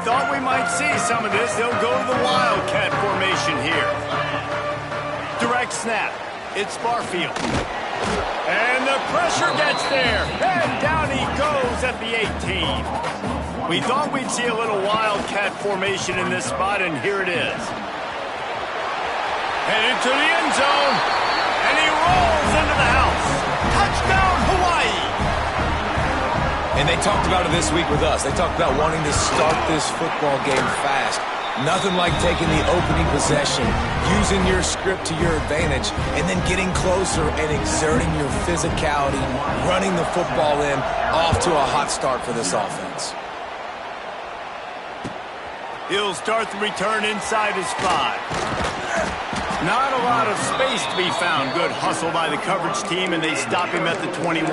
thought we might see some of this. They'll go to the Wildcat formation here. Direct snap. It's Barfield. And the pressure gets there. And down he goes at the 18. We thought we'd see a little Wildcat formation in this spot, and here it is. Headed to the end zone. And he rolls into the house. Touchdown, Hawaii. And they talked about it this week with us. They talked about wanting to start this football game fast. Nothing like taking the opening possession, using your script to your advantage, and then getting closer and exerting your physicality, running the football in, off to a hot start for this offense. He'll start the return inside his 5. Not a lot of space to be found. Good hustle by the coverage team, and they stop him at the 21.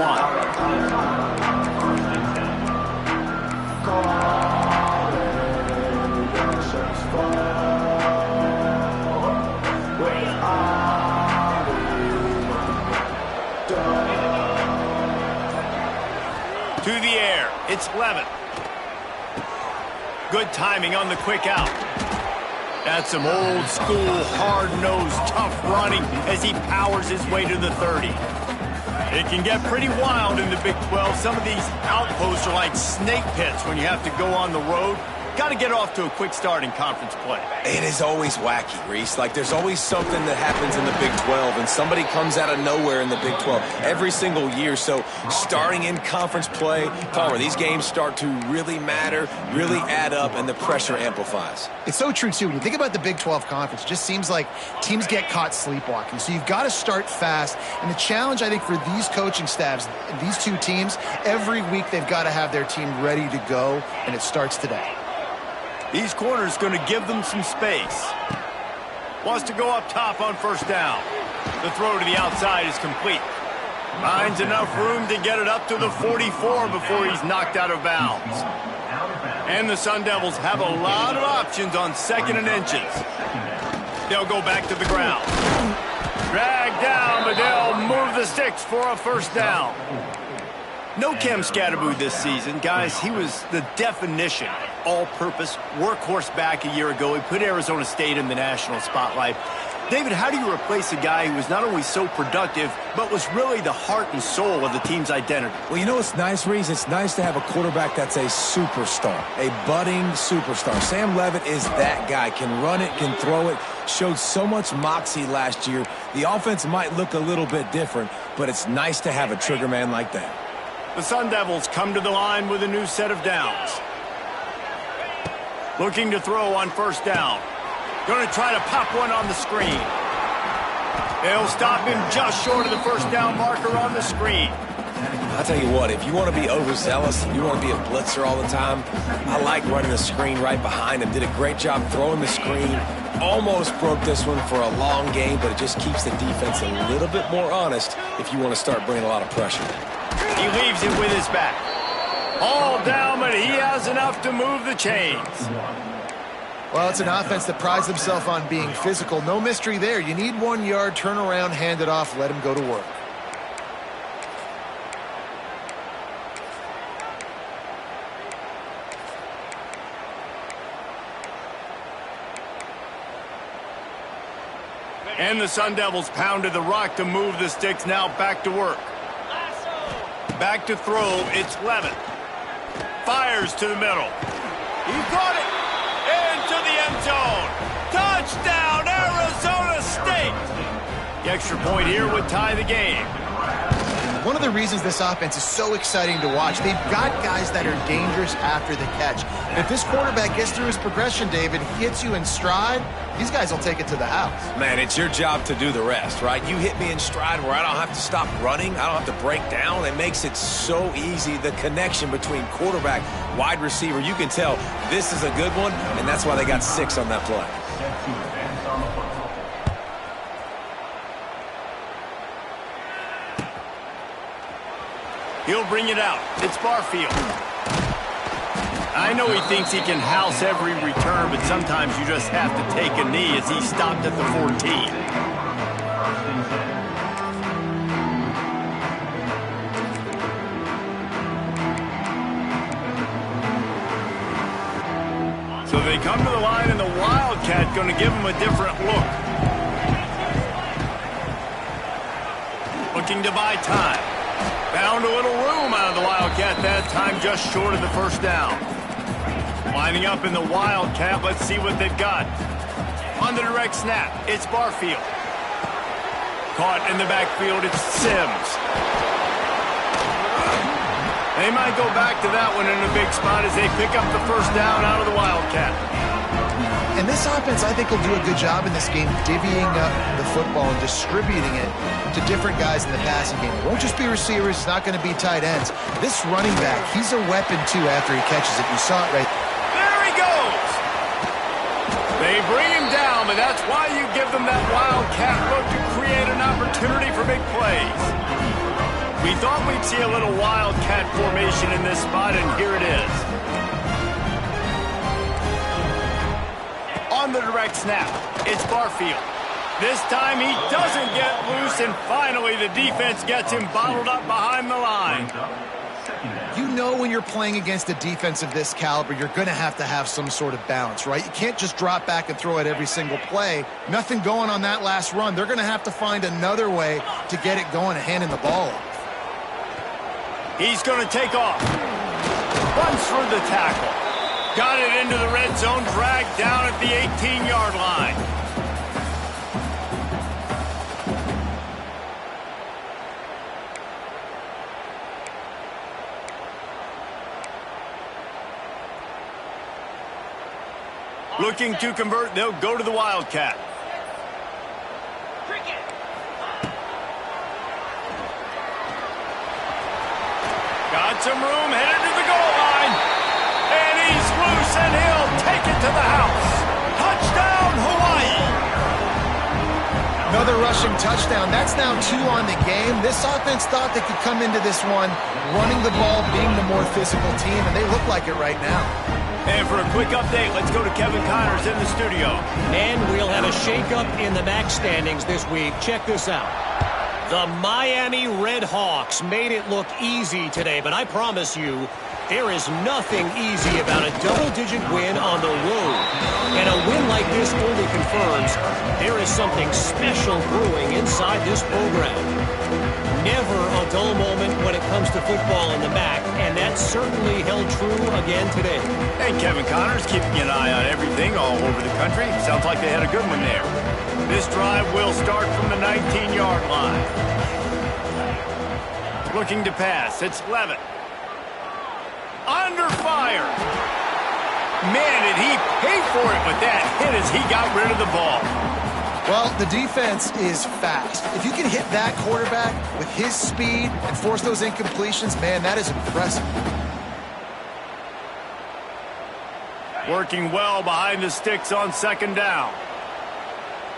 To the air, it's Levin. Good timing on the quick out. That's some old school, hard-nosed, tough running as he powers his way to the 30. It can get pretty wild in the Big 12. Some of these outposts are like snake pits when you have to go on the road. Got to get off to a quick start in conference play. It is always wacky, Reese. Like, there's always something that happens in the Big 12, and somebody comes out of nowhere in the Big 12 every single year. So starting in conference play, Palmer, these games start to really matter, really add up, and the pressure amplifies. It's so true, too. When you think about the Big 12 Conference, it just seems like teams get caught sleepwalking. So you've got to start fast. And the challenge, I think, for these coaching staffs, these two teams, every week they've got to have their team ready to go, and it starts today. These corners going to give them some space. Wants to go up top on first down. The throw to the outside is complete. Finds enough room to get it up to the 44 before he's knocked out of bounds. And the Sun Devils have a lot of options on 2nd and inches. They'll go back to the ground. Drag down, but they'll move the sticks for a first down. No Cam Scatterboo this season. Guys, he was the definition all-purpose workhorse back a year ago. He put Arizona State in the national spotlight. David, how do you replace a guy who was not only so productive, but was really the heart and soul of the team's identity? Well, you know what's nice, Reese? It's nice to have a quarterback that's a superstar, a budding superstar. Sam Levitt is that guy. Can run it, can throw it, showed so much moxie last year. The offense might look a little bit different, but it's nice to have a trigger man like that. The Sun Devils come to the line with a new set of downs. Looking to throw on first down. Going to try to pop one on the screen. They'll stop him just short of the first down marker on the screen. I'll tell you what, if you want to be overzealous, you want to be a blitzer all the time, I like running the screen right behind him. Did a great job throwing the screen. Almost broke this one for a long game, but it just keeps the defense a little bit more honest if you want to start bringing a lot of pressure. He leaves it with his back. All down, but he has enough to move the chains. Well, it's an offense that prides themselves on being physical. No mystery there. You need 1 yard, turn around, hand it off, let him go to work. And the Sun Devils pounded the rock to move the sticks. Now back to work. Back to throw. It's Levin. Fires to the middle. He got it into the end zone. Touchdown, Arizona State. The extra point here would tie the game. One of the reasons this offense is so exciting to watch, they've got guys that are dangerous after the catch. If this quarterback gets through his progression, David, he hits you in stride, these guys will take it to the house. Man, it's your job to do the rest, right? You hit me in stride where I don't have to stop running. I don't have to break down. It makes it so easy. The connection between quarterback, wide receiver, you can tell this is a good one, and that's why they got 6 on that play. He'll bring it out. It's Barfield. I know he thinks he can house every return, but sometimes you just have to take a knee as he stopped at the 14. So they come to the line, and the Wildcat going to give them a different look. Looking to buy time. Found a little room out of the Wildcat that time, just short of the first down. Lining up in the Wildcat, let's see what they've got. On the direct snap, it's Barfield. Caught in the backfield, it's Sims. They might go back to that one in a big spot as they pick up the first down out of the Wildcat. And this offense, I think, will do a good job in this game divvying up the football and distributing it to different guys in the passing game. It won't just be receivers. It's not going to be tight ends. This running back, he's a weapon, too, after he catches it. You saw it right there. There he goes! They bring him down, but that's why you give them that Wildcat look to create an opportunity for big plays. We thought we'd see a little Wildcat formation in this spot, and here it is. On the direct snap, it's Barfield. This time he doesn't get loose, and finally the defense gets him bottled up behind the line. You know when you're playing against a defense of this caliber, you're going to have some sort of balance, right? You can't just drop back and throw it every single play. Nothing going on that last run. They're going to have to find another way to get it going and handing the ball off. He's going to take off. Runs through the tackle. Got it into the red zone, dragged down at the 18-yard line. Looking to convert, they'll go to the Wildcat. Got some room, headed to the goal line. And he's loose, and he'll take it to the house. Touchdown, Hawaii. Another rushing touchdown. That's now 2 on the game. This offense thought they could come into this one running the ball, being the more physical team, and they look like it right now. And for a quick update, let's go to Kevin Connors in the studio. And we'll have a shakeup in the MAC standings this week. Check this out. The Miami Red Hawks made it look easy today, but I promise you, there is nothing easy about a double-digit win on the road. And a win like this only confirms there is something special brewing inside this program. Never a dull moment when it comes to football in the MAC, and that certainly held true again today. And Kevin Connors keeping an eye on everything all over the country. Sounds like they had a good one there. This drive will start from the 19-yard line. Looking to pass, it's Levitt. Under fire. Man, did he pay for it with that hit as he got rid of the ball. Well, the defense is fast. If you can hit that quarterback with his speed and force those incompletions, man, that is impressive. Working well behind the sticks on second down.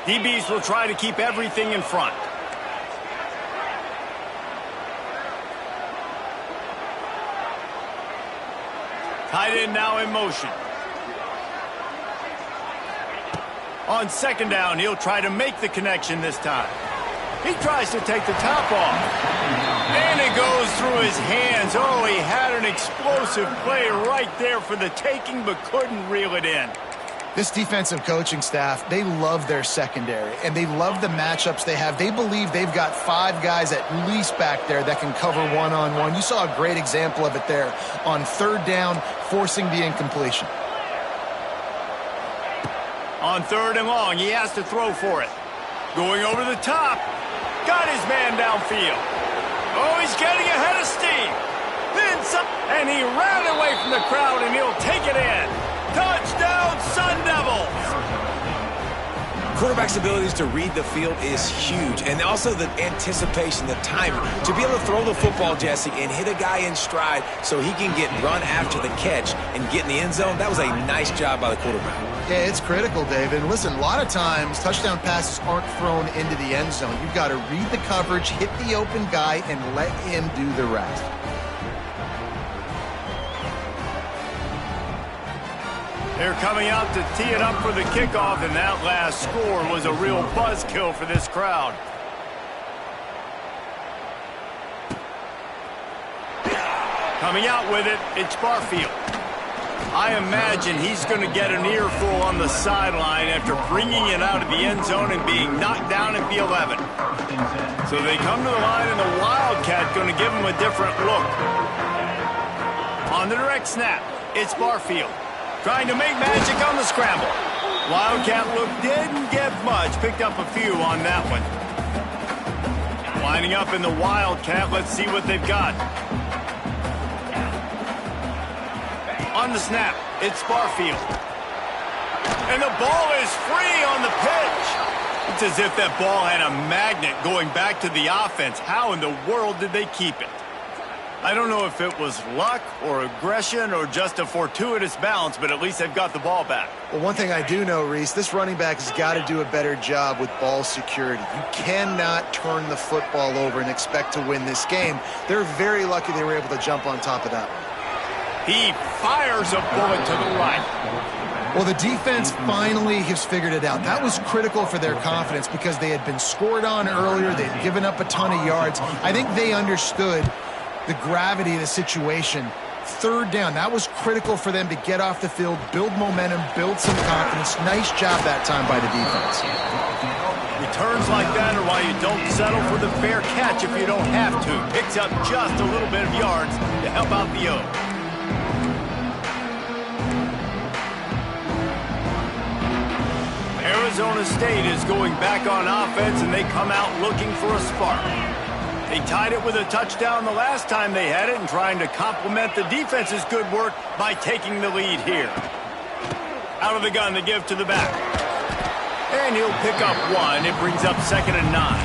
DBs will try to keep everything in front. Tight end now in motion. On second down, he'll try to make the connection this time. He tries to take the top off. And it goes through his hands. Oh, he had an explosive play right there for the taking, but couldn't reel it in. This defensive coaching staff, they love their secondary, and they love the matchups they have. They believe they've got 5 guys at least back there that can cover one-on-one. You saw a great example of it there on third down, forcing the incompletion. On third and long, he has to throw for it. Going over the top. Got his man downfield. Oh, he's getting ahead of steam. Then some, and he ran away from the crowd, and he'll take it in. Touchdown, Sun Devils! Quarterback's abilities to read the field is huge, and also the anticipation, the timing. To be able to throw the football, Jesse, and hit a guy in stride so he can get run after the catch and get in the end zone, that was a nice job by the quarterback. Yeah, it's critical, David. And listen, a lot of times touchdown passes aren't thrown into the end zone. You've got to read the coverage, hit the open guy, and let him do the rest. They're coming out to tee it up for the kickoff, and that last score was a real buzzkill for this crowd. Coming out with it, it's Barfield. I imagine he's going to get an earful on the sideline after bringing it out of the end zone and being knocked down at the 11. So they come to the line, and the Wildcat going to give him a different look. On the direct snap, it's Barfield trying to make magic on the scramble. Wildcat look didn't get much, picked up a few on that one. Lining up in the Wildcat, let's see what they've got. On the snap, it's Barfield. And the ball is free on the pitch. It's as if that ball had a magnet going back to the offense. How in the world did they keep it? I don't know if it was luck or aggression or just a fortuitous bounce, but at least they've got the ball back. Well, one thing I do know, Reese, this running back has got to do a better job with ball security. You cannot turn the football over and expect to win this game. They're very lucky they were able to jump on top of that one. He fires a bullet to the right. Well, the defense finally has figured it out. That was critical for their confidence because they had been scored on earlier. They had given up a ton of yards. I think they understood the gravity of the situation. Third down, that was critical for them to get off the field, build momentum, build some confidence. Nice job that time by the defense. Returns like that are why you don't settle for the fair catch if you don't have to. Picks up just a little bit of yards to help out the O. Arizona State is going back on offense, and they come out looking for a spark. They tied it with a touchdown the last time they had it and trying to complement the defense's good work by taking the lead here. Out of the gun to give to the back. And he'll pick up one. It brings up 2nd and 9.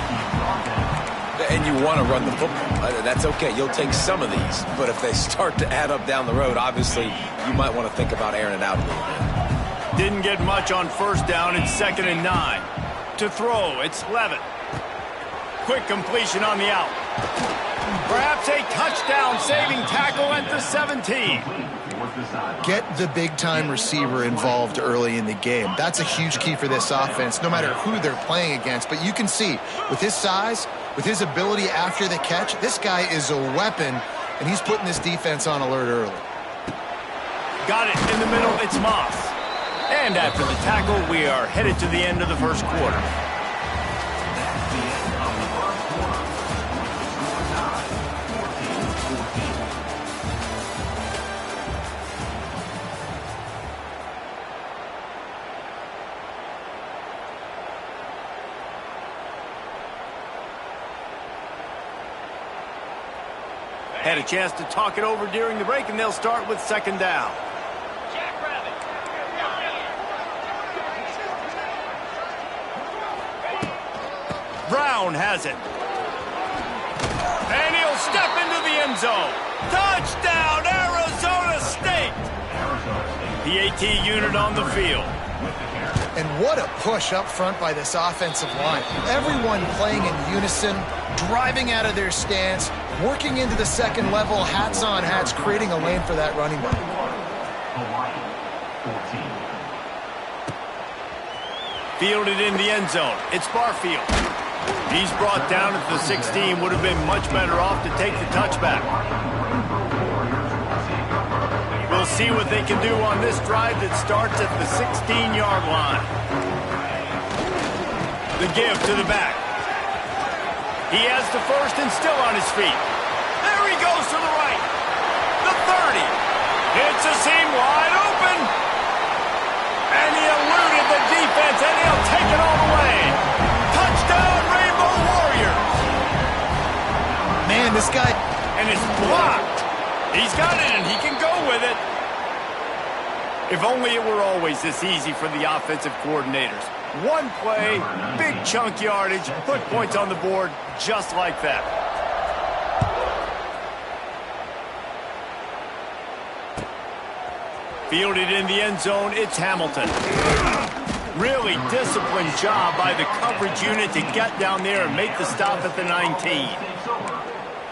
And you want to run the football. That's okay. You'll take some of these. But if they start to add up down the road, obviously you might want to think about airing it out a little bit. Didn't get much on first down. It's 2nd and 9. To throw, it's Levitt. Quick completion on the out. Perhaps a touchdown-saving tackle at the 17. Get the big-time receiver involved early in the game. That's a huge key for this offense, no matter who they're playing against. But you can see, with his size, with his ability after the catch, this guy is a weapon, and he's putting this defense on alert early. Got it in the middle. It's Moss. And after the tackle, we are headed to the end of the first quarter. Had a chance to talk it over during the break, and they'll start with 2nd down. Brown has it. And he'll step into the end zone. Touchdown, Arizona State! The AT unit on the field. And what a push up front by this offensive line. Everyone playing in unison, driving out of their stance, working into the second level, hats on hats, creating a lane for that running back. Fielded in the end zone. It's Barfield. He's brought down at the 16. Would have been much better off to take the touchback. We'll see what they can do on this drive that starts at the 16-yard line. The give to the back. He has the first and still on his feet. There he goes to the right. The 30. It's a seam wide open. And he eluded the defense, and he'll take it all the way. Touchdown, Rainbow Warriors. Man, this guy... And it's blocked. He's got it, and he can go with it. If only it were always this easy for the offensive coordinators. One play, big chunk yardage, put points on the board just like that. Fielded in the end zone, it's Hamilton. Really disciplined job by the coverage unit to get down there and make the stop at the 19.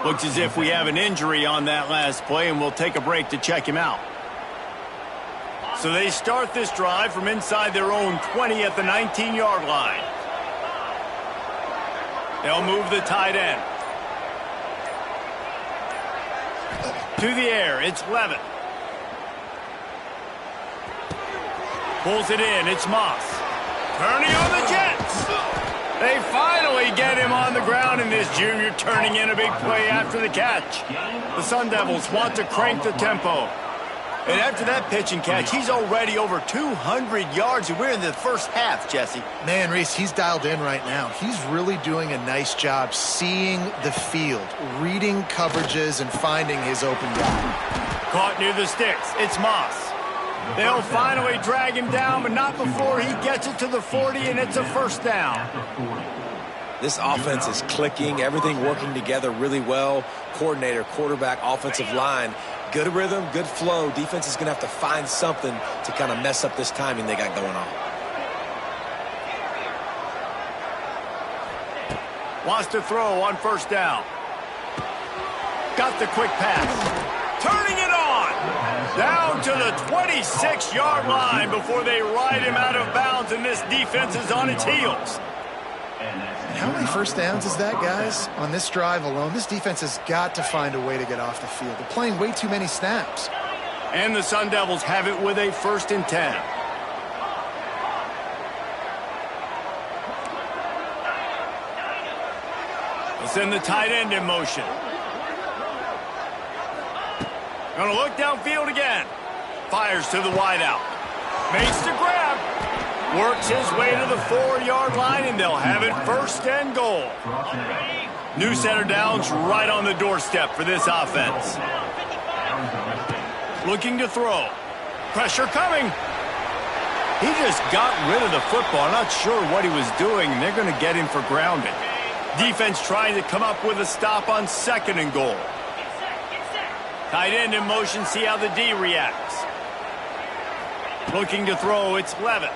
Looks as if we have an injury on that last play, and we'll take a break to check him out. So they start this drive from inside their own 20 at the 19-yard line. They'll move the tight end. To the air, it's Levitt. Pulls it in. It's Moss. Turning on the Jets. They finally get him on the ground, and this junior turning in a big play after the catch. The Sun Devils want to crank the tempo. And after that pitch and catch, he's already over 200 yards, and we're in the first half, Jesse. Man, Reese, he's dialed in right now. He's really doing a nice job seeing the field, reading coverages, and finding his open guy. Caught near the sticks. It's Moss. They'll finally drag him down, but not before he gets it to the 40, and it's a first down. This offense is clicking, everything working together really well. Coordinator, quarterback, offensive line. Good rhythm, good flow. Defense is going to have to find something to kind of mess up this timing they got going on. Wants to throw on first down. Got the quick pass. Turning it on. Down to the 26-yard line before they ride him out of bounds, and this defense is on its heels. How many first downs is that, guys? On this drive alone, this defense has got to find a way to get off the field. They're playing way too many snaps. And the Sun Devils have it with a 1st and 10. They'll send the tight end in motion. Gonna look downfield again. Fires to the wideout. Makes the grab. Works his way to the 4-yard line, and they'll have it 1st and goal. New set of downs right on the doorstep for this offense. Looking to throw. Pressure coming. He just got rid of the football. Not sure what he was doing, and they're going to get him for grounding. Defense trying to come up with a stop on 2nd and goal. Tight end in motion, see how the D reacts. Looking to throw, it's Levitt.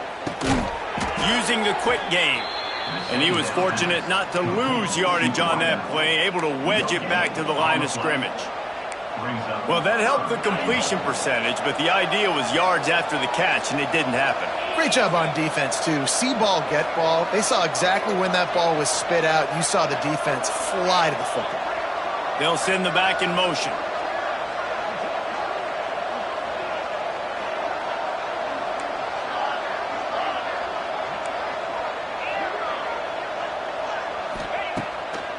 Using the quick game. And he was fortunate not to lose yardage on that play, able to wedge it back to the line of scrimmage. Well, that helped the completion percentage, but the idea was yards after the catch, and it didn't happen. Great job on defense, too. See ball, get ball. They saw exactly when that ball was spit out. You saw the defense fly to the football. They'll send the back in motion.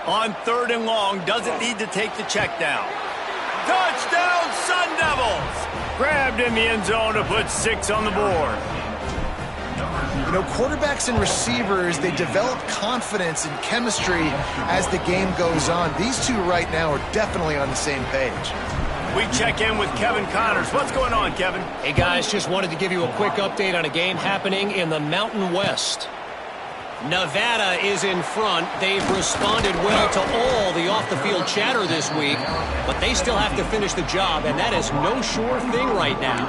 On 3rd and long, doesn't need to take the check down. Touchdown, Sun Devils! Grabbed in the end zone to put 6 on the board. You know, quarterbacks and receivers, they develop confidence and chemistry as the game goes on. These two right now are definitely on the same page. We check in with Kevin Connors. What's going on, Kevin? Hey, guys, just wanted to give you a quick update on a game happening in the Mountain West. Nevada is in front. They've responded well to all the off-the-field chatter this week, but they still have to finish the job, and that is no sure thing right now.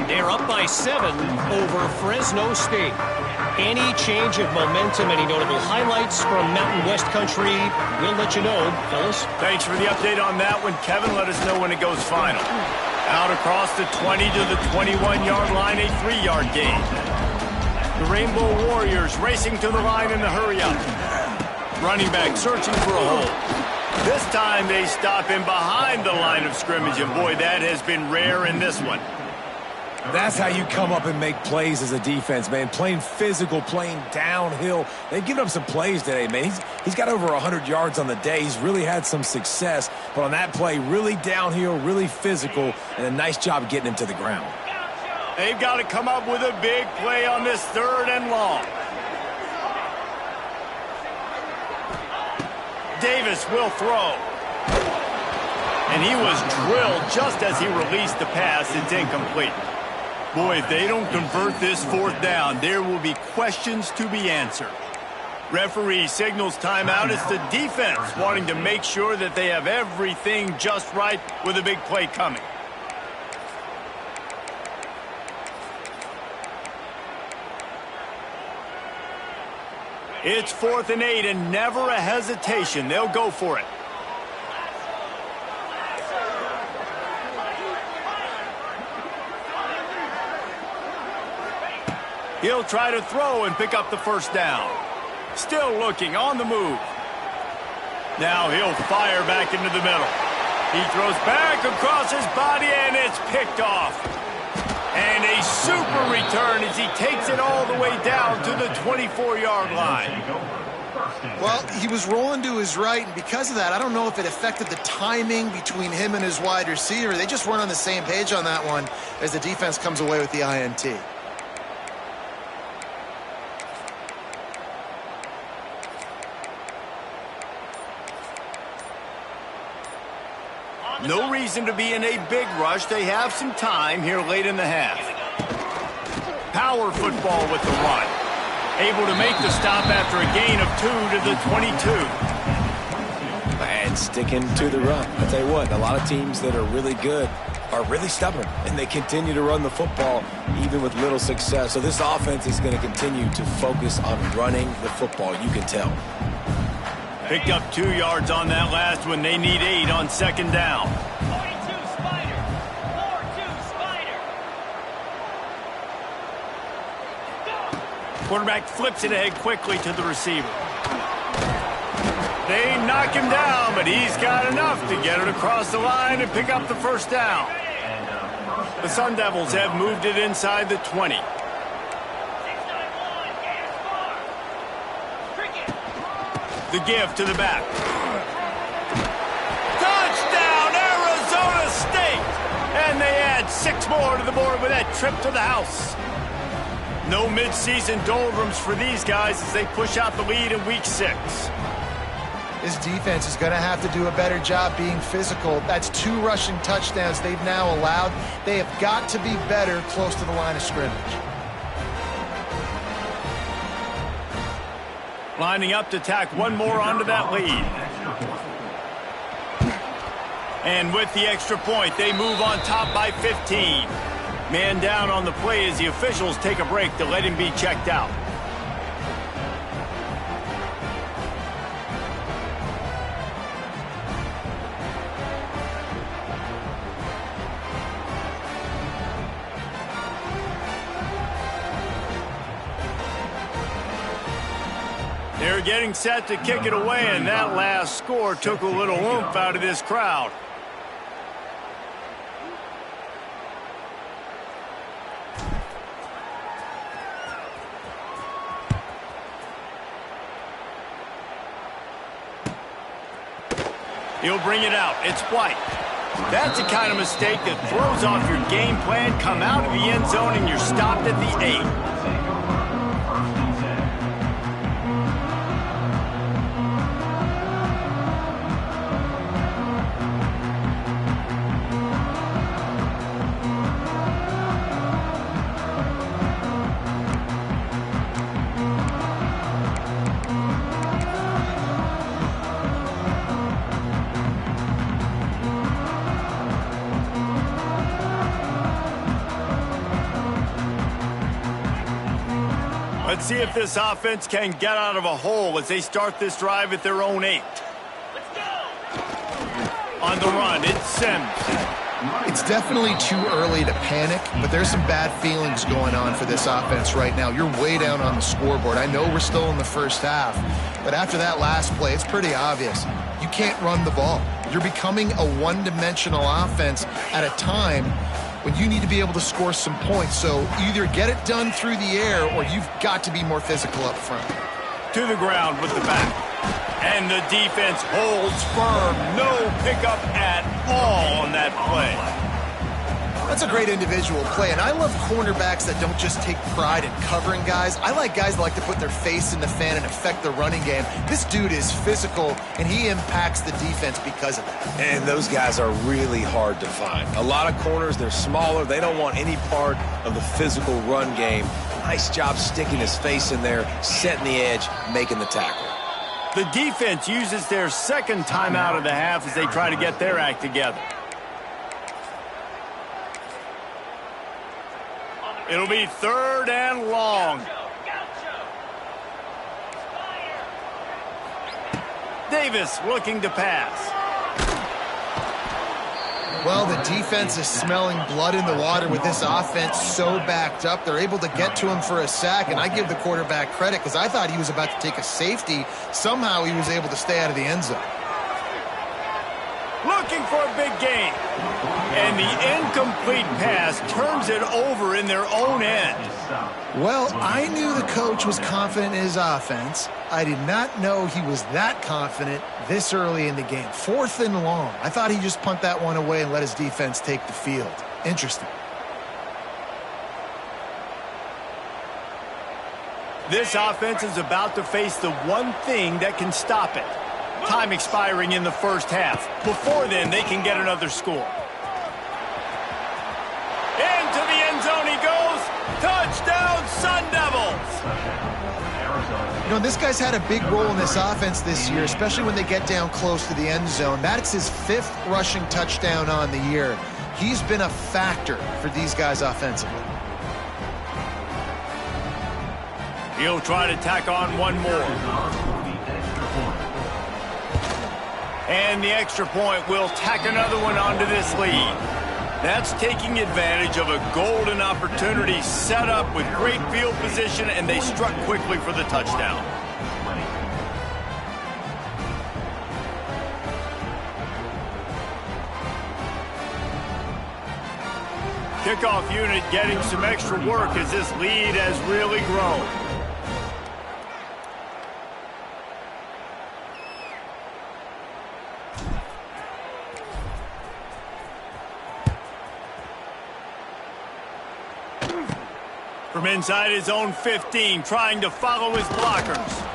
They're up by 7 over Fresno State. Any change of momentum, any notable highlights from Mountain West country, we'll let you know, fellas. Thanks for the update on that one, Kevin. Let us know when it goes final. Out across the 20 to the 21-yard line, a 3-yard gain. The Rainbow Warriors racing to the line in the hurry-up. Running back searching for a hole. This time they stop him behind the line of scrimmage, and boy, that has been rare in this one. That's how you come up and make plays as a defense, man. Playing physical, playing downhill. They've given up some plays today, man. He's got over 100 yards on the day. He's really had some success. But on that play, really downhill, really physical, and a nice job getting him to the ground. They've got to come up with a big play on this 3rd and long. Davis will throw. And he was drilled just as he released the pass. It's incomplete. Boy, if they don't convert this 4th down, there will be questions to be answered. Referee signals timeout. It's the defense wanting to make sure that they have everything just right with a big play coming. It's 4th and 8, and never a hesitation. They'll go for it. He'll try to throw and pick up the 1st down. Still looking, on the move. Now he'll fire back into the middle. He throws back across his body, and it's picked off. And a super return as he takes it all the way down to the 24-yard line. Well, he was rolling to his right, and because of that, I don't know if it affected the timing between him and his wide receiver. They just weren't on the same page on that one as the defense comes away with the INT. No reason to be in a big rush. They have some time here late in the half. Power football with the run. Able to make the stop after a gain of 2 to the 22. And sticking to the run. I'll tell you what, a lot of teams that are really good are really stubborn, and they continue to run the football even with little success. So this offense is going to continue to focus on running the football, you can tell. Picked up 2 yards on that last one. They need 8 on second down. 42 Spider. 4-2 Spider. Quarterback flips it ahead quickly to the receiver. They knock him down, but he's got enough to get it across the line and pick up the first down. The Sun Devils have moved it inside the 20. The give to the back. Touchdown, Arizona State! And they add 6 more to the board with that trip to the house. No midseason doldrums for these guys as they push out the lead in week 6. This defense is going to have to do a better job being physical. That's 2 rushing touchdowns they've now allowed. They have got to be better close to the line of scrimmage. Lining up to tack 1 more onto that lead. And with the extra point, they move on top by 15. Man down on the play as the officials take a break to let him be checked out. They're getting set to kick it away, and that last score took a little oomph out of this crowd. He'll bring it out. It's White. That's the kind of mistake that throws off your game plan. Come out of the end zone, and you're stopped at the 8. Let's see if this offense can get out of a hole as they start this drive at their own 8. Let's go. On the run, it's Sims. It's definitely too early to panic, but there's some bad feelings going on for this offense right now. You're way down on the scoreboard. I know we're still in the first half, but after that last play, it's pretty obvious. You can't run the ball. You're becoming a one-dimensional offense at a time when you need to be able to score some points. So either get it done through the air or you've got to be more physical up front. To the ground with the back. And the defense holds firm. No pickup at all on that play. That's a great individual play, and I love cornerbacks that don't just take pride in covering guys. I like guys that like to put their face in the fan and affect the running game. This dude is physical, and he impacts the defense because of that. And those guys are really hard to find. A lot of corners, they're smaller. They don't want any part of the physical run game. Nice job sticking his face in there, setting the edge, making the tackle. The defense uses their second timeout of the half as they try to get their act together. It'll be 3rd and long. Davis looking to pass. Well, the defense is smelling blood in the water with this offense so backed up. They're able to get to him for a sack, and I give the quarterback credit because I thought he was about to take a safety. Somehow he was able to stay out of the end zone. Looking for a big gain. And the incomplete pass turns it over in their own end. Well, I knew the coach was confident in his offense. I did not know he was that confident this early in the game. 4th and long. I thought he'd just punt that one away and let his defense take the field. Interesting. This offense is about to face the one thing that can stop it. Time expiring in the first half. Before then, they can get another score. Into the end zone he goes. Touchdown, Sun Devils! You know, this guy's had a big role in this offense this year, especially when they get down close to the end zone. That's his 5th rushing touchdown on the year. He's been a factor for these guys offensively. He'll try to tack on one more. And the extra point will tack another one onto this lead. That's taking advantage of a golden opportunity set up with great field position, and they struck quickly for the touchdown. Kickoff unit getting some extra work as this lead has really grown. From inside his own 15, trying to follow his blockers.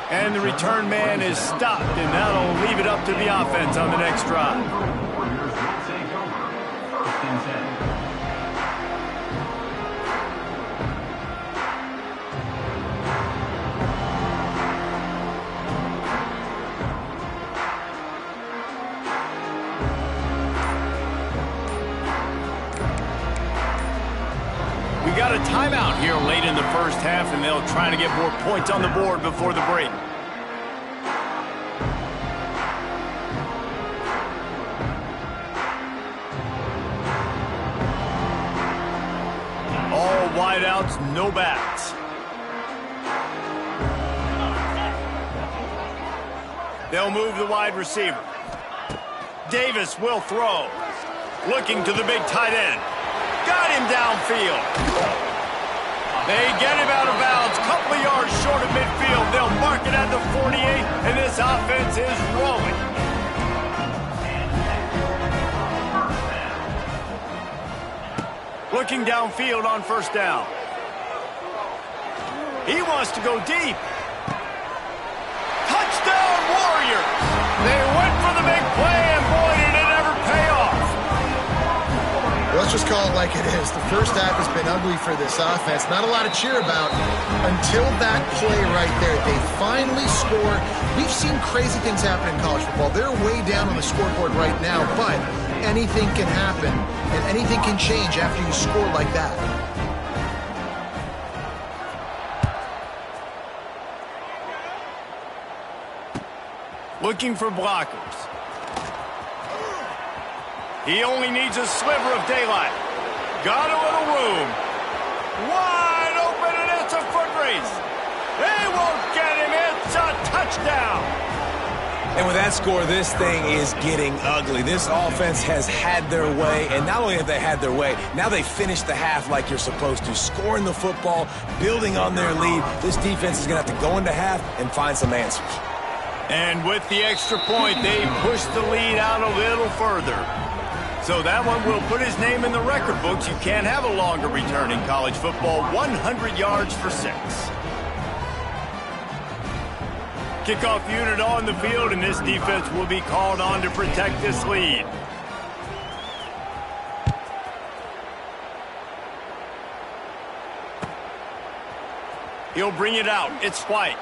And the return man is stopped, and that'll leave it up to the offense on the next drive. We got a timeout here late in the first half, and they'll try to get more points on the board before the break. All wideouts, no backs. They'll move the wide receiver. Davis will throw. Looking to the big tight end. Got him downfield. They get him out of bounds. Couple of yards short of midfield. They'll mark it at the 48, and this offense is rolling. Looking downfield on first down. He wants to go deep. Touchdown, Warriors! They went for the big play, and boy, did it ever pay off. Let's just call it like it is. The first half has been ugly for this offense. Not a lot to cheer about until that play right there. They finally score. We've seen crazy things happen in college football. They're way down on the scoreboard right now, but anything can happen, and anything can change after you score like that. Looking for blockers. He only needs a sliver of daylight. Got a little room. Wide open, and it's a foot race. They won't get him. It's a touchdown. And with that score, this thing is getting ugly. This offense has had their way, and not only have they had their way, now they finish the half like you're supposed to, scoring the football, building on their lead. This defense is going to have to go into half and find some answers. And with the extra point, they push the lead out a little further. So that one will put his name in the record books. You can't have a longer return in college football. 100 yards for 6. Kickoff unit on the field, and this defense will be called on to protect this lead. He'll bring it out. It's White.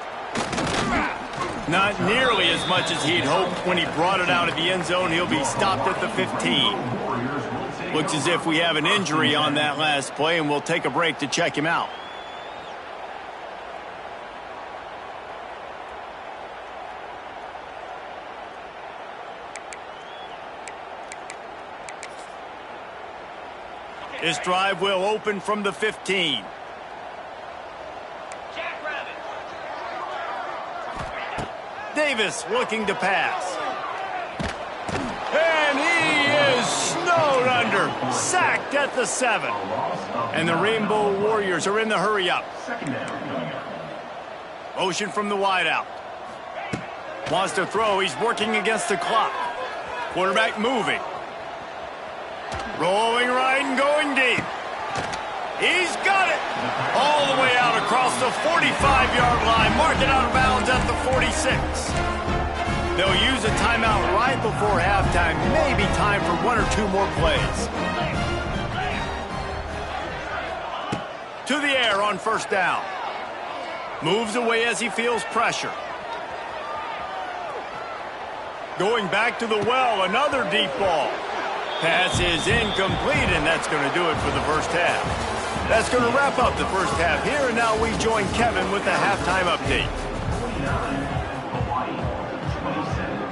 Not nearly as much as he'd hoped when he brought it out of the end zone. He'll be stopped at the 15. Looks as if we have an injury on that last play, and we'll take a break to check him out. This drive will open from the 15. Davis looking to pass. And he is snowed under. Spider sacked at the 7. And the Rainbow Warriors are in the hurry-up. Motion from the wideout. Wants to throw. He's working against the clock. Quarterback moving. Rolling right and going deep. He's got it. All the way out across the 45-yard line. Mark it out of bounds at the 46. They'll use a timeout right before halftime. Maybe time for 1 or 2 more plays. To the air on first down. Moves away as he feels pressure. Going back to the well, another deep ball. Pass is incomplete, and that's going to do it for the first half. That's going to wrap up the first half here, and now we join Kevin with the halftime update.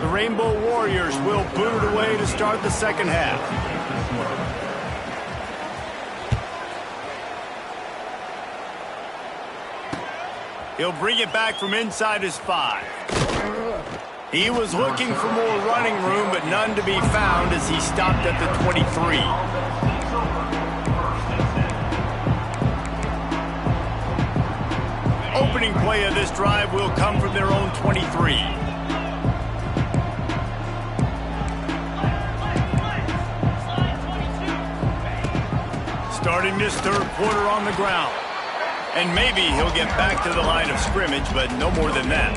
The Rainbow Warriors will boot it away to start the second half. He'll bring it back from inside his 5. He was looking for more running room, but none to be found as he stopped at the 23. Opening play of this drive will come from their own 23. Starting this third quarter on the ground. And maybe he'll get back to the line of scrimmage, but no more than that.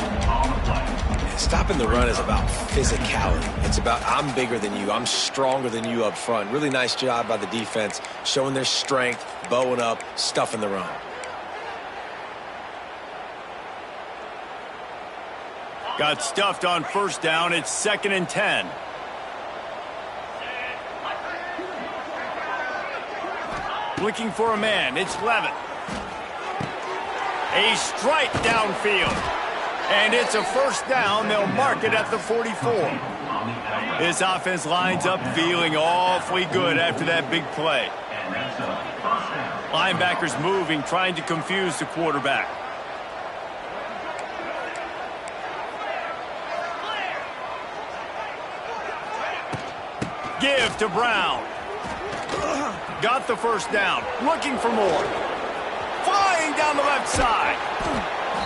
Stopping the run is about physicality. It's about I'm bigger than you. I'm stronger than you up front. Really nice job by the defense, showing their strength, bowing up, stuffing the run. Got stuffed on first down. It's 2nd and 10. Looking for a man. It's Levitt. A strike downfield. And it's a first down. They'll mark it at the 44. This offense lines up feeling awfully good after that big play. Linebackers moving, trying to confuse the quarterback. Give to Brown. Got the first down. Looking for more. Flying down the left side.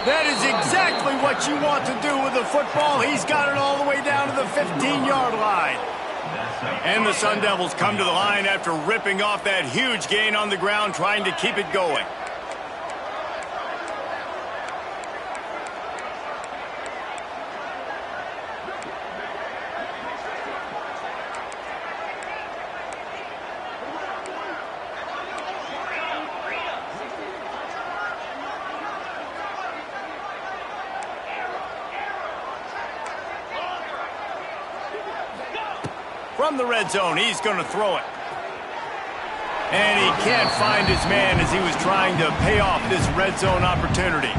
That is exactly what you want to do with the football. He's got it all the way down to the 15-yard line. And the Sun Devils come to the line after ripping off that huge gain on the ground, trying to keep it going. From the red zone, he's going to throw it. And he can't find his man as he was trying to pay off this red zone opportunity.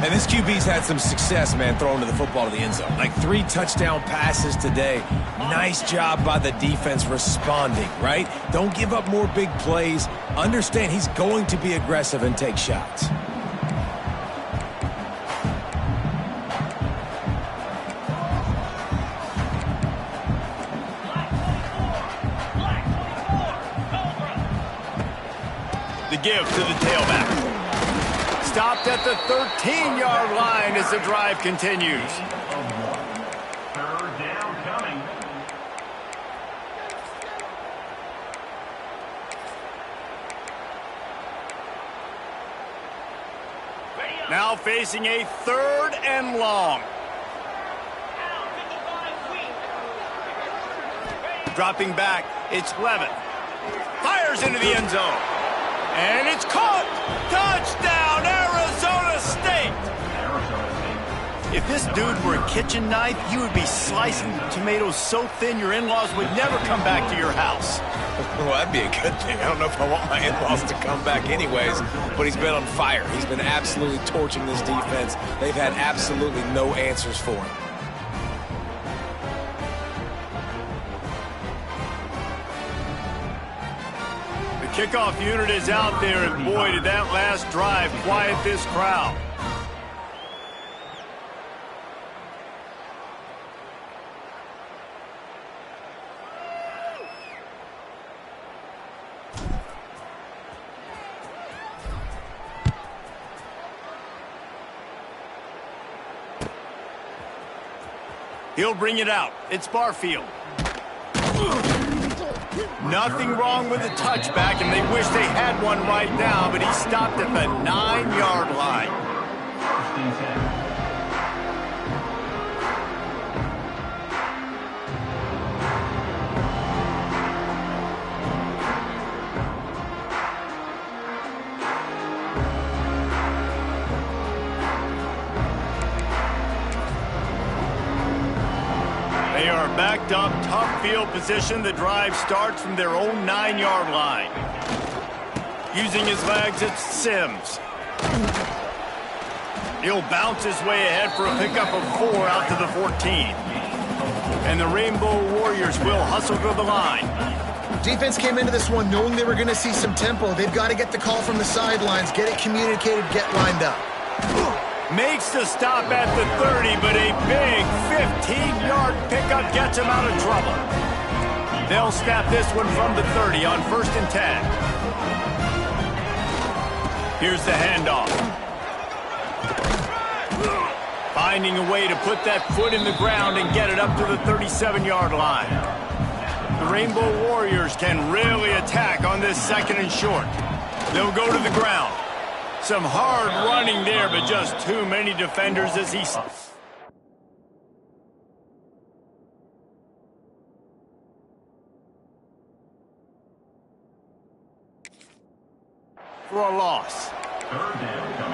And this QB's had some success, man, throwing to the football to the end zone. Like 3 touchdown passes today. Nice job by the defense responding, right? Don't give up more big plays. Understand he's going to be aggressive and take shots. Give to the tailback. Stopped at the 13-yard line as the drive continues. Third down coming. Now facing a 3rd and long. Dropping back, it's Levitt. Fires into the end zone. And it's caught! Touchdown, Arizona State! If this dude were a kitchen knife, you would be slicing tomatoes so thin your in-laws would never come back to your house. Well, that'd be a good thing. I don't know if I want my in-laws to come back anyways, but he's been on fire. He's been absolutely torching this defense. They've had absolutely no answers for him. Kickoff unit is out there, and boy, did that last drive quiet this crowd. He'll bring it out. It's Barfield. Nothing wrong with the touchback, and they wish they had one right now, but he stopped at the 9-yard line. They are backed up, tough field position. The drive starts from their own 9-yard line. Using his legs, it's Sims. He'll bounce his way ahead for a pickup of 4 out to the 14. And the Rainbow Warriors will hustle to the line. Defense came into this one knowing they were going to see some tempo. They've got to get the call from the sidelines, get it communicated, get lined up. Makes the stop at the 30, but a big 15-yard pickup gets him out of trouble. They'll snap this one from the 30 on 1st and 10. Here's the handoff. Finding a way to put that foot in the ground and get it up to the 37-yard line. The Rainbow Warriors can really attack on this 2nd and short. They'll go to the ground. Some hard running there, but just too many defenders as he... For a loss.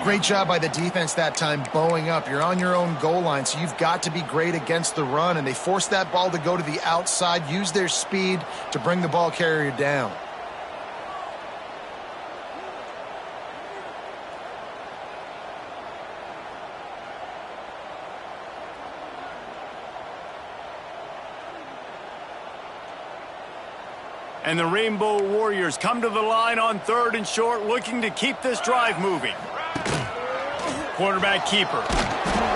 Great job by the defense that time, bowing up. You're on your own goal line, so you've got to be great against the run, and they forced that ball to go to the outside, use their speed to bring the ball carrier down. And the Rainbow Warriors come to the line on 3rd and short, looking to keep this drive moving. Quarterback keeper.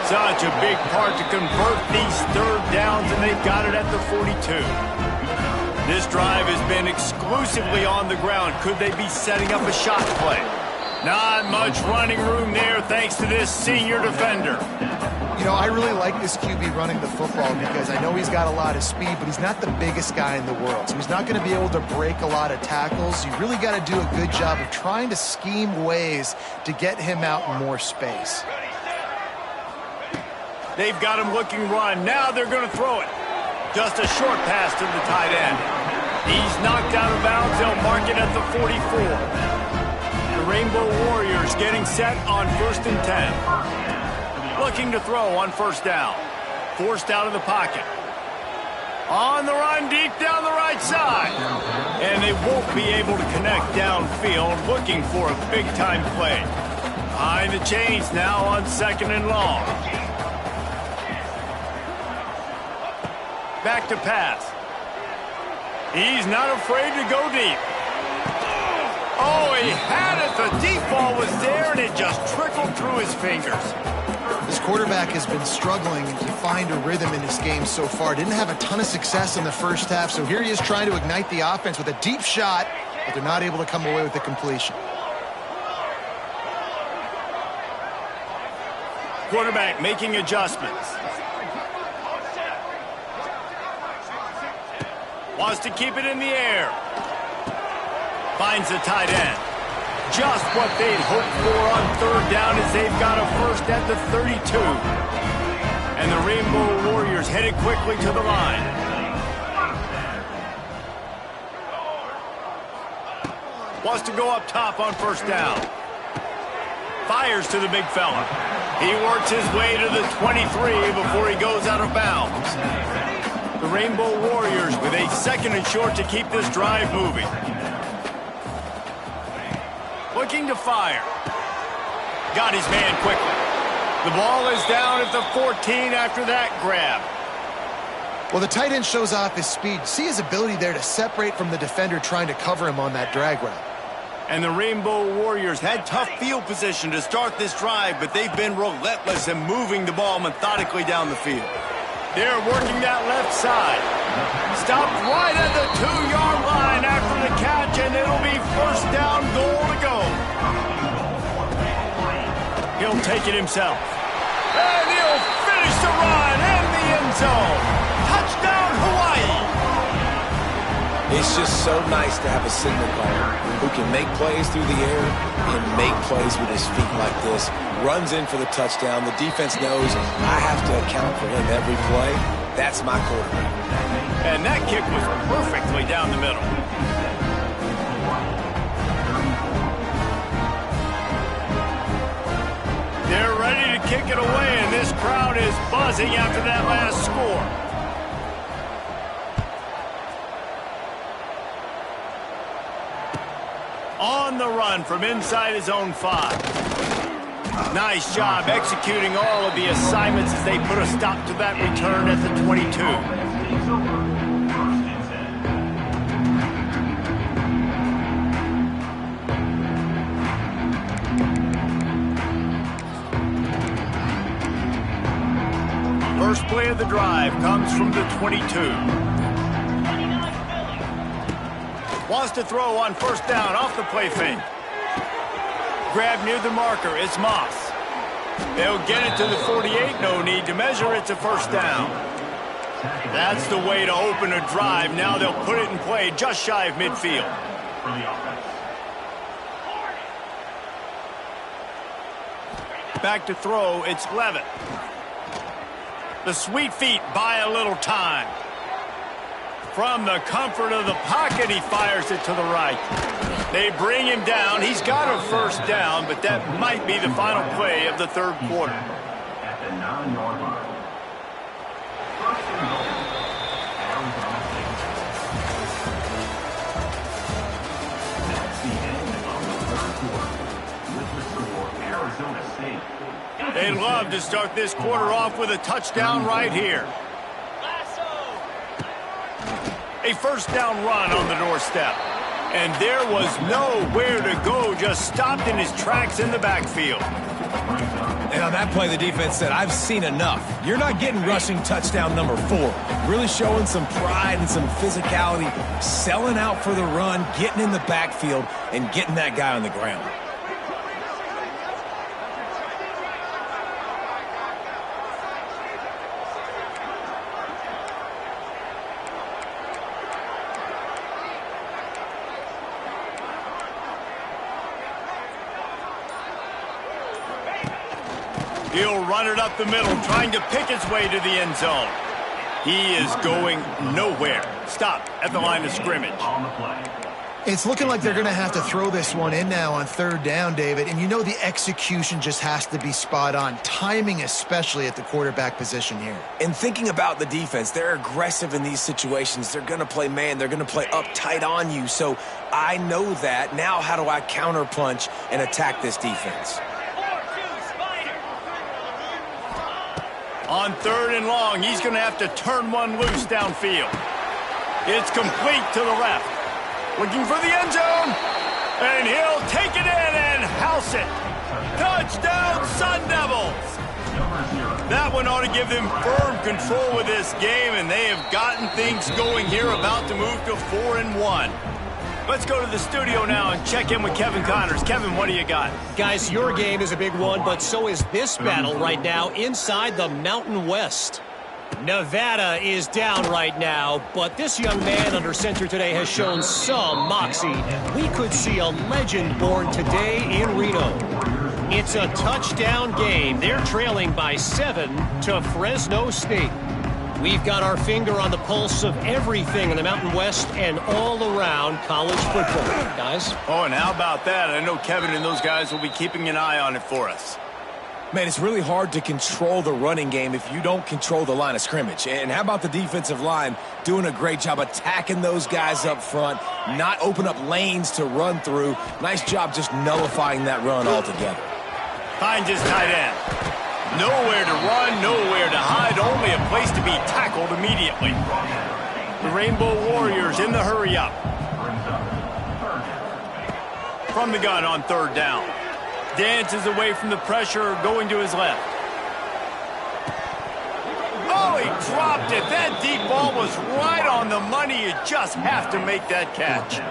Such a big part to convert these 3rd downs, and they've got it at the 42. This drive has been exclusively on the ground. Could they be setting up a shot play? Not much running room there thanks to this senior defender. You know, I really like this QB running the football because I know he's got a lot of speed, but he's not the biggest guy in the world. So he's not going to be able to break a lot of tackles. You really got to do a good job of trying to scheme ways to get him out in more space. They've got him looking run. Now they're going to throw it. Just a short pass to the tight end. He's knocked out of bounds. They'll mark it at the 44. The Rainbow Warriors getting set on 1st and 10. Looking to throw on 1st down. Forced out of the pocket. On the run deep down the right side. And they won't be able to connect downfield, looking for a big-time play. Behind the chains now on 2nd and long. Back to pass. He's not afraid to go deep. Oh, he had it. The deep ball was there, and it just trickled through his fingers. This quarterback has been struggling to find a rhythm in this game so far. Didn't have a ton of success in the 1st half, so here he is trying to ignite the offense with a deep shot, but they're not able to come away with the completion. Quarterback making adjustments. Wants to keep it in the air. Finds the tight end. Just what they'd hoped for on 3rd down as they've got a 1st at the 32. And the Rainbow Warriors headed quickly to the line. Wants to go up top on 1st down. Fires to the big fella. He works his way to the 23 before he goes out of bounds. The Rainbow Warriors with a 2nd and short to keep this drive moving. Looking to fire. Got his man quickly. The ball is down at the 14 after that grab. Well, the tight end shows off his speed. See his ability there to separate from the defender trying to cover him on that drag route. And the Rainbow Warriors had tough field position to start this drive, but they've been relentless in moving the ball methodically down the field. They're working that left side. Stopped right at the 2-yard line after the catch, and it'll be 1st down, goal to go. He'll take it himself. And he'll finish the run in the end zone. Touchdown, Hawaii. It's just so nice to have a signal caller who can make plays through the air and make plays with his feet like this. Runs in for the touchdown. The defense knows I have to account for him every play. That's my quarterback. And that kick was perfectly down the middle. They're ready to kick it away, and this crowd is buzzing after that last score. On the run from inside his own 5. Nice job executing all of the assignments as they put a stop to that return at the 22. First play of the drive comes from the 22. Wants to throw on first down off the play fake. Grab near the marker. It's Moss. They'll get it to the 48. No need to measure. It's a first down. That's the way to open a drive. Now they'll put it in play just shy of midfield. Back to throw. It's Levitt. The sweet feet buy a little time. From the comfort of the pocket, he fires it to the right. They bring him down. He's got a first down, but that might be the final play of the third quarter. At the 9-yard line. First and goal. Arizona State. That's the end of the third quarter. With the score, Arizona State. They'd love to start this quarter off with a touchdown right here. A first down run on the doorstep. And there was nowhere to go, just stopped in his tracks in the backfield. And on that play, the defense said, I've seen enough. You're not getting rushing touchdown number 4. Really showing some pride and some physicality, selling out for the run, getting in the backfield, and getting that guy on the ground. He'll run it up the middle, trying to pick his way to the end zone. He is going nowhere. Stop at the line of scrimmage. On the play. It's looking like they're going to have to throw this one in now on third down, David. And you know the execution just has to be spot on. Timing especially at the quarterback position here. And thinking about the defense, they're aggressive in these situations. They're going to play man. They're going to play up tight on you. So I know that. Now how do I counterpunch and attack this defense? On third and long, he's going to have to turn one loose downfield. It's complete to the left. Looking for the end zone. And he'll take it in and house it. Touchdown, Sun Devils. That one ought to give them firm control of this game, and they have gotten things going here, about to move to 4-1. Let's go to the studio now and check in with Kevin Connors. Kevin, what do you got? Guys, your game is a big one, but so is this battle right now inside the Mountain West. Nevada is down right now, but this young man under center today has shown some moxie. We could see a legend born today in Reno. It's a touchdown game. They're trailing by 7 to Fresno State. We've got our finger on the pulse of everything in the Mountain West and all around college football, guys. Oh, and how about that? I know Kevin and those guys will be keeping an eye on it for us. Man, it's really hard to control the running game if you don't control the line of scrimmage. And how about the defensive line doing a great job attacking those guys up front, not open up lanes to run through. Nice job just nullifying that run altogether. Finds his tight end. Nowhere to run, nowhere to hide, only a place to be tackled immediately. The Rainbow Warriors in the hurry-up. From the gun on third down. Dances away from the pressure, going to his left. Oh, he dropped it. That deep ball was right on the money. You just have to make that catch.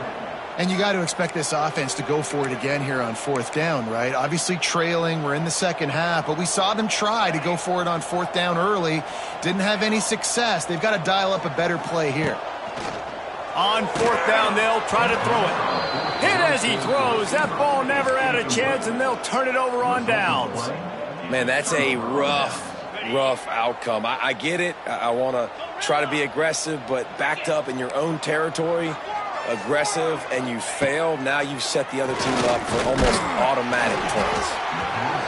And you got to expect this offense to go for it again here on fourth down, right? Obviously trailing, we're in the second half, but we saw them try to go for it on fourth down early. Didn't have any success. They've got to dial up a better play here. On fourth down, they'll try to throw it. Hit as he throws. That ball never had a chance, and they'll turn it over on downs. Man, that's a rough outcome. I get it. I want to try to be aggressive, but backed up in your own territory, aggressive, and you fail. Now you've set the other team up for almost automatic points.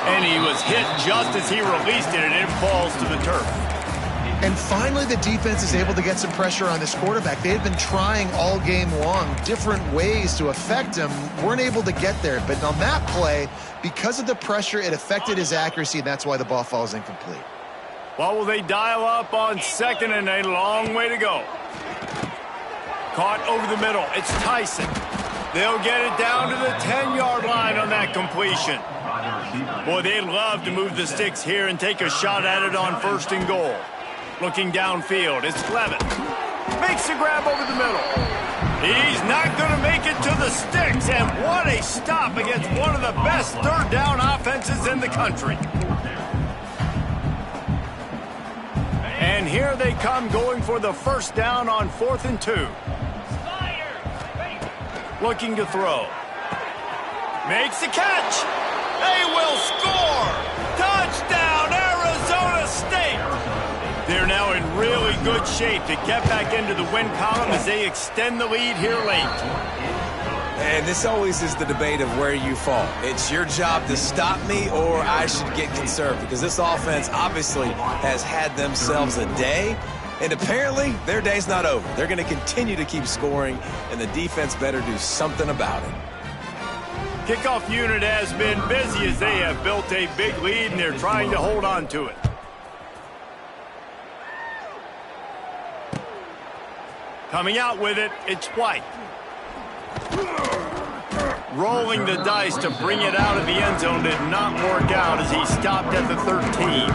And he was hit just as he released it, and it falls to the turf. And finally, the defense is able to get some pressure on this quarterback. They had been trying all game long, different ways to affect him, weren't able to get there. But on that play, because of the pressure, it affected his accuracy, and that's why the ball falls incomplete. What will they dial up on second, and a long way to go? Caught over the middle. It's Tyson. They'll get it down to the 10-yard line on that completion. Boy, they'd love to move the sticks here and take a shot at it on first and goal. Looking downfield, it's Levitt. Makes the grab over the middle. He's not going to make it to the sticks, and what a stop against one of the best third down offenses in the country. And here they come going for the first down on 4th and 2. Looking to throw. Makes the catch. They will score. Touchdown, Arizona State. They're now in really good shape to get back into the win column as they extend the lead here late. And this always is the debate of where you fall. It's your job to stop me, or I should get conservative, because this offense obviously has had themselves a day, and apparently their day's not over. They're going to continue to keep scoring, and the defense better do something about it. Kickoff unit has been busy as they have built a big lead, and they're trying to hold on to it. Coming out with it, it's White. Rolling the dice to bring it out of the end zone did not work out as he stopped at the 13.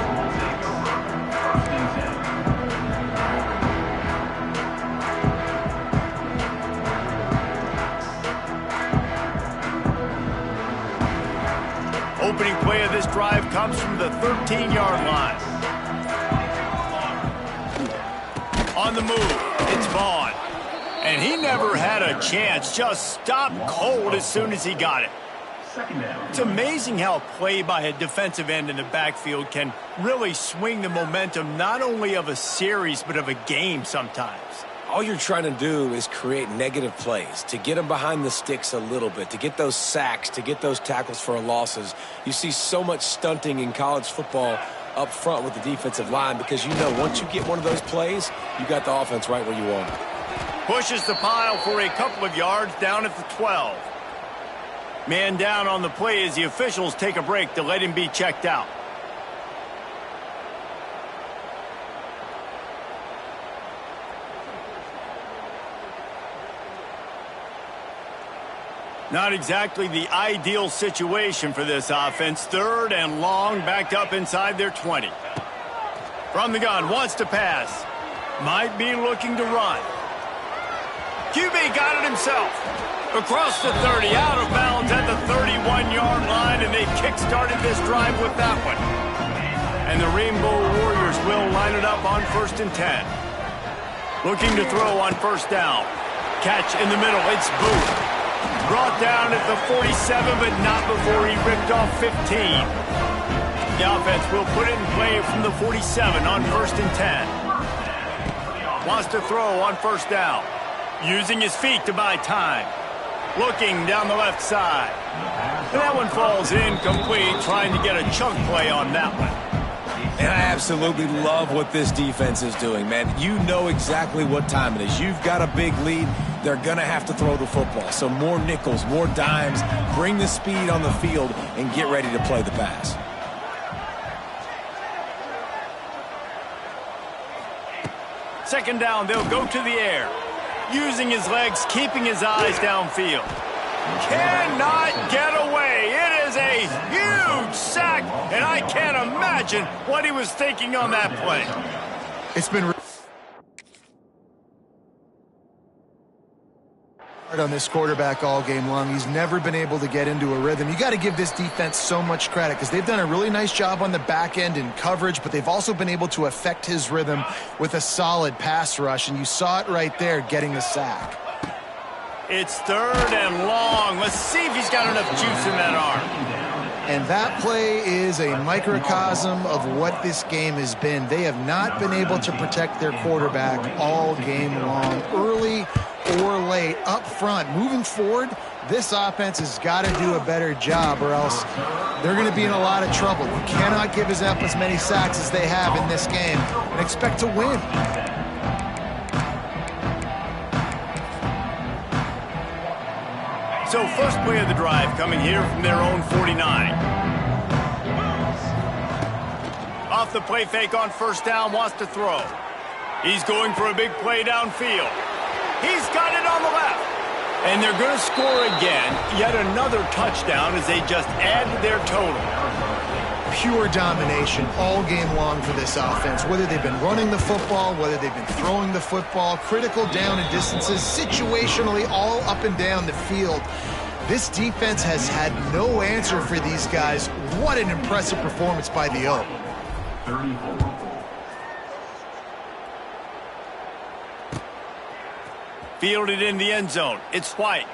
Opening play of this drive comes from the 13-yard line. On the move, it's Vaughn. And he never had a chance, just stopped cold as soon as he got it. It's amazing how play by a defensive end in the backfield can really swing the momentum not only of a series but of a game sometimes. All you're trying to do is create negative plays, to get them behind the sticks a little bit, to get those sacks, to get those tackles for losses. You see so much stunting in college football up front with the defensive line because you know once you get one of those plays, you got the offense right where you want it. Pushes the pile for a couple of yards down at the 12. Man down on the play as the officials take a break to let him be checked out. Not exactly the ideal situation for this offense. 3rd and long, backed up inside their 20. From the gun, wants to pass. Might be looking to run. QB got it himself. Across the 30, out of bounds at the 31-yard line, and they kick-started this drive with that one. And the Rainbow Warriors will line it up on 1st and 10. Looking to throw on first down. Catch in the middle, it's Booth. Brought down at the 47, but not before he ripped off 15. The offense will put it in play from the 47 on 1st and 10. Wants to throw on first down. Using his feet to buy time. Looking down the left side. And that one falls incomplete, trying to get a chunk play on that one. And I absolutely love what this defense is doing, man. You know exactly what time it is. You've got a big lead. They're going to have to throw the football. So more nickels, more dimes, bring the speed on the field, and get ready to play the pass. Second down, they'll go to the air. Using his legs, keeping his eyes downfield. Cannot get away. It is a huge sack, and I can't imagine what he was thinking on that play. On this quarterback all game long. He's never been able to get into a rhythm. You got to give this defense so much credit because they've done a really nice job on the back end in coverage, but they've also been able to affect his rhythm with a solid pass rush, and you saw it right there getting the sack. It's 3rd and long. Let's see if he's got enough juice in that arm. And that play is a microcosm of what this game has been. They have not been able to protect their quarterback all game long, early or late, up front. Moving forward, this offense has got to do a better job or else they're going to be in a lot of trouble. You cannot give us up as many sacks as they have in this game and expect to win. So first play of the drive coming here from their own 49. Off the play fake on 1st down, wants to throw. He's going for a big play downfield. He's got it on the left. And they're going to score again. Yet another touchdown as they just add to their total. Pure domination all game long for this offense. Whether they've been running the football, whether they've been throwing the football, critical down and distances, situationally all up and down the field. This defense has had no answer for these guys. What an impressive performance by the O. 34. Fielded in the end zone. It's White.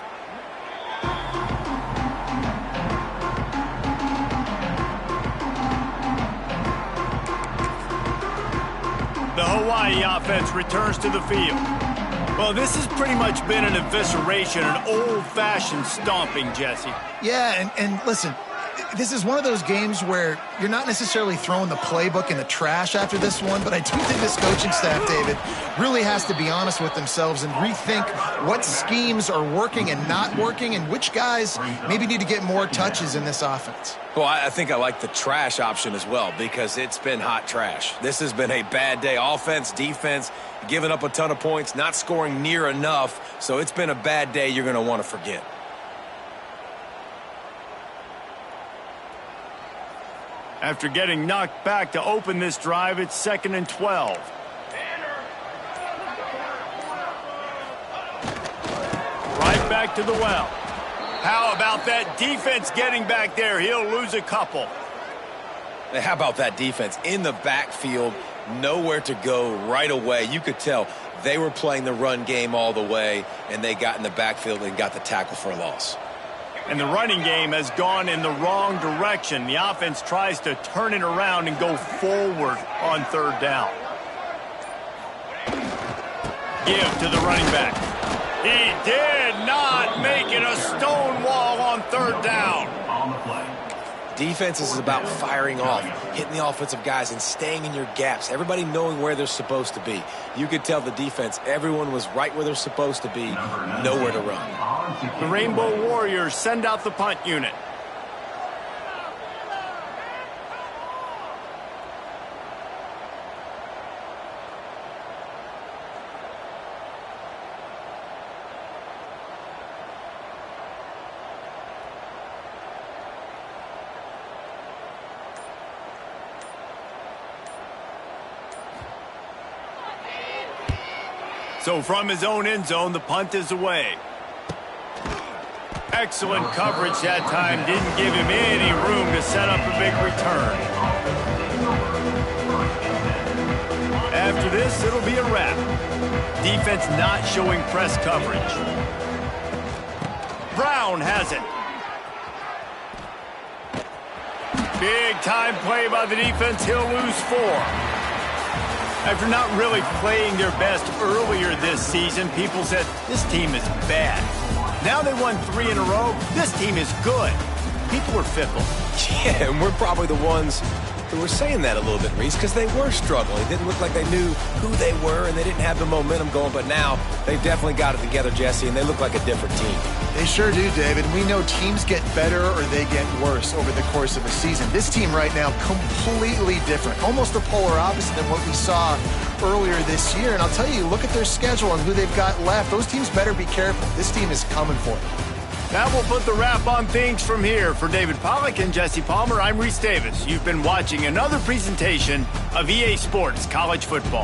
The Hawaii offense returns to the field. Well, this has pretty much been an evisceration, an old-fashioned stomping, Jesse. Yeah, and listen, this is one of those games where you're not necessarily throwing the playbook in the trash after this one, but I do think this coaching staff, David, really has to be honest with themselves and rethink what schemes are working and not working and which guys maybe need to get more touches in this offense. Well, I think I like the trash option as well because it's been hot trash. This has been a bad day. Offense, defense, giving up a ton of points, not scoring near enough. So it's been a bad day you're going to want to forget. After getting knocked back to open this drive, it's 2nd and 12. Right back to the well. How about that defense getting back there? He'll lose a couple. How about that defense in the backfield, nowhere to go right away. You could tell they were playing the run game all the way, and they got in the backfield and got the tackle for a loss. And the running game has gone in the wrong direction. The offense tries to turn it around and go forward on 3rd down. Give to the running back. He did not make it a stone wall on 3rd down. On the play. Defense is about firing off, hitting the offensive guys and staying in your gaps. Everybody knowing where they're supposed to be. You could tell the defense, everyone was right where they're supposed to be, nowhere to run. The Rainbow Warriors send out the punt unit. So from his own end zone, the punt is away. Excellent coverage that time. Didn't give him any room to set up a big return. After this, it'll be a wrap. Defense not showing press coverage. Brown has it. Big time play by the defense. He'll lose 4. After not really playing their best earlier this season, people said, this team is bad. Now they won 3 in a row. This team is good. People were fickle. Yeah, and we're probably the ones who were saying that a little bit, Reese, because they were struggling. It didn't look like they knew who they were, and they didn't have the momentum going. But now they've definitely got it together, Jesse, and they look like a different team. They sure do, David. We know teams get better or they get worse over the course of a season. This team right now, completely different. Almost the polar opposite than what we saw earlier this year. And I'll tell you, look at their schedule and who they've got left. Those teams better be careful. This team is coming for it. That will put the wrap on things from here. For David Pollack and Jesse Palmer, I'm Reese Davis. You've been watching another presentation of EA Sports College Football.